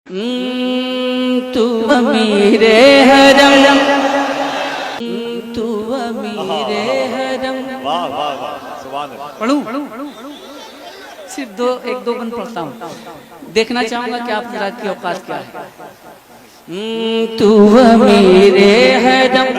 तू अमीरे हरम, तू अमीरे हरम। वाह वाह वाह, सुभान अल्लाह। पढ़ूं? सिर्फ एक दो बंद पढ़ता हूँ, देखना चाहूंगा कि आप जरा की औकात क्या है। तू अमीरे हरम,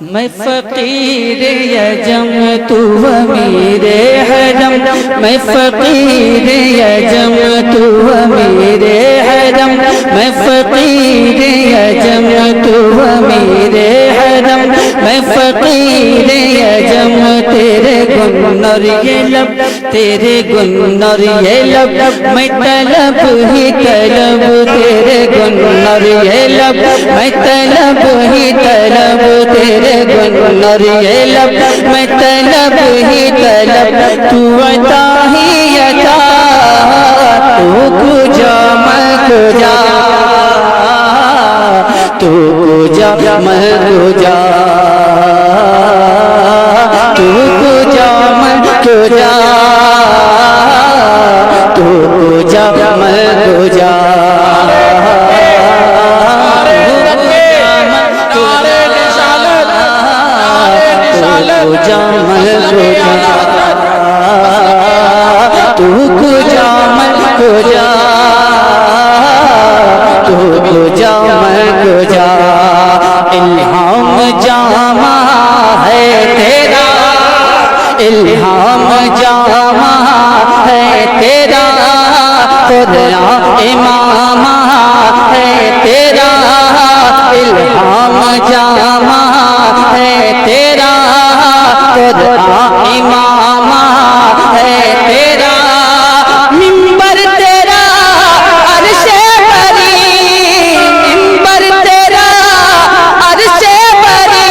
मैं फकीर यजम, तू अमीरे हरम, मैं फकीर यजम, तू अमीरे हरम, मैं फकीर यजम, तू अमीरे हरम, मैं फकीर यजम। तेरे गुन्नर ये लब, तेरे गुन्नर ये लब, मैं तलब ही तलब, तेरे गुन्नर ये लब, मैं तलब ही तलब, तेरे गुन्नर ये लब, मैं तलब ही तलब। तू अता ही अता, तू कुजा मैं कुजा, तू कुजा मैं कुजा, तू कुजा मैं कुजा, तू कुजा मैं कुजा। तू कुजा मैं कुजा, तू कुजा मैं कुजा। इल्हाम जामा है तेरा, इल्हाम जामा है तेरा, खुदा इमामा है तेरा, इल्हाम जामा है तेरा, खुदा इमामा है तेरा। मिंबर तेरा अर्शे बरी, मिंबर तेरा अर्शे बरी,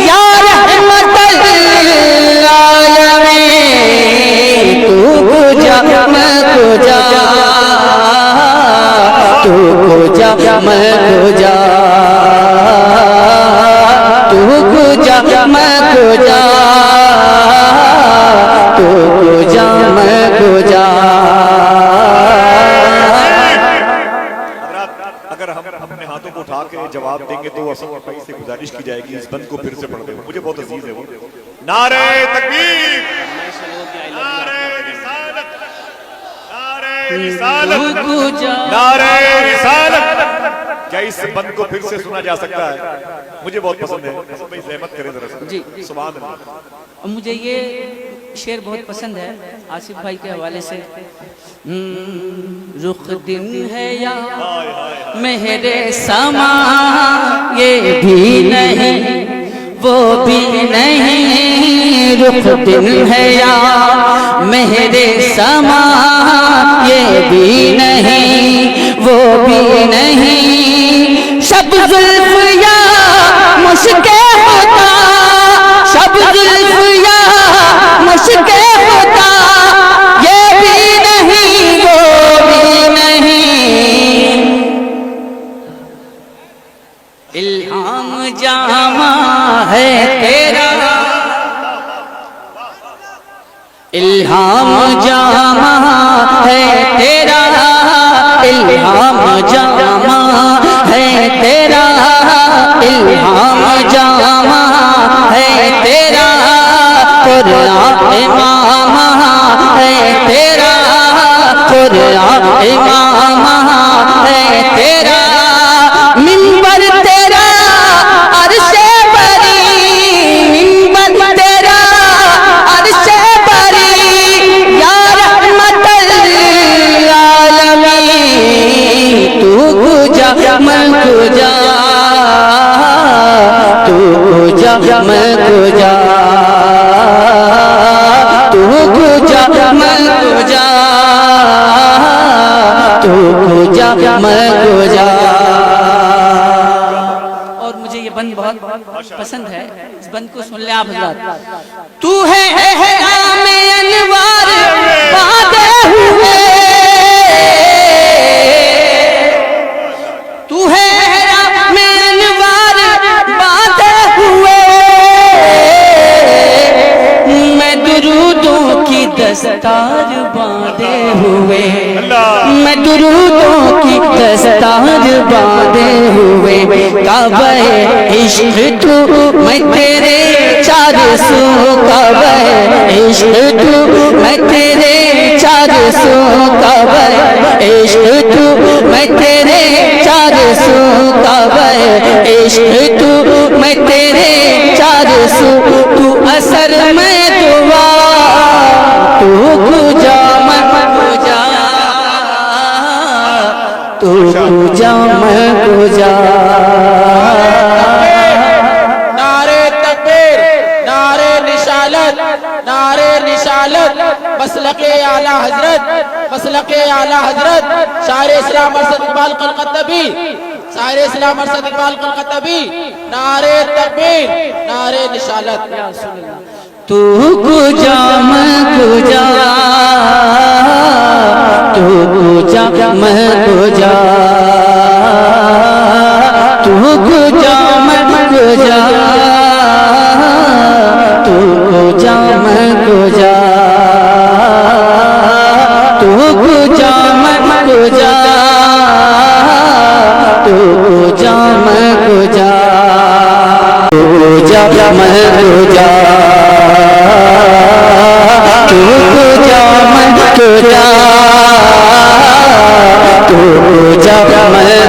या रहमतल आलमीन। तू कुजा मैं कुजा, तू कुजा मैं कुजा, तू कुजा मैं कुजा, तू कुजा मैं कुजा। अगर हम अपने हाथों को उठा के जवाब देंगे तो असम भाई से गुजारिश की जाएगी इस बंद को फिर से पढ़ दे, मुझे बहुत अजीज है वो। नारे तकबीर, नारे रिसालत, नारे रिसालत, नारे रिसालत। क्या इस बंद को फिर से सुना जा सकता है? मुझे बहुत पसंद है, भाई ज़हमत करें जरा जी। सुभान अल्लाह। और मुझे ये शेर बहुत पसंद है आसिफ भाई के हवाले से। रुख दिन है या मेहरे समा, ये भी नहीं वो भी नहीं, रुख दिन है या मेहरे समा, ये भी नहीं वो भी नहीं। शब जुल्फ या मुश्के होता, शब जुल्फ या मुश्के होता, ये भी नहीं वो भी नहीं। इल्हाम जामा है तेरा, इल्हाम जामा है तेरा, इल्हाम जामा है तेरा, इल्हाम जामा है तेरा, कुरान इमामा है तेरा, कुरान इमामा है तेरा। मिंबर तेरा अर्शे बरी, मिंबर तेरा अर्शे बरी, या रहमतल आलमीन। तू कुजा मैं कुजा, तू कुजा मैं कुजा, तू कुजा मैं कुजा, तू कुजा मैं कुजा। और मुझे ये बंद बहुत पसंद है, इस बंद को सुन ले आप हज़रात। तू है एहराम अनवार बांधे हुए, तू है एहराम अनवार बांधे हुए, मैं दुरूदों की दस्तार बांधे हुए, मैं दुरूदों ताज बांधे हुए काबे इश्क तू मैं तेरे चार सू काबे इश्क तू मैं तेरे चार सू काबे इश्क तू मैं तेरे चार सू काबे इश्क तू मैं तेरे चार सू तू असर में दुआ तू पूजा मैं पूजा तू पूजा मैं पूजा नारे तकबीर नारे निशालत मसलके आला हजरत शायर इस्लाम अरशद इकबाल कलकत्तबी शायर इस्लाम अरशद इकबाल कलकत्तबी नारे तकबीर नारे निशालत तू पूजा मैं पूजा तू पूजा मैं पूजा तू पूजा मैं पूजा तू पूजा मैं पूजा तू पूजा मैं पूजा तू पूजा मैं पूजा पूजा मैं पूजा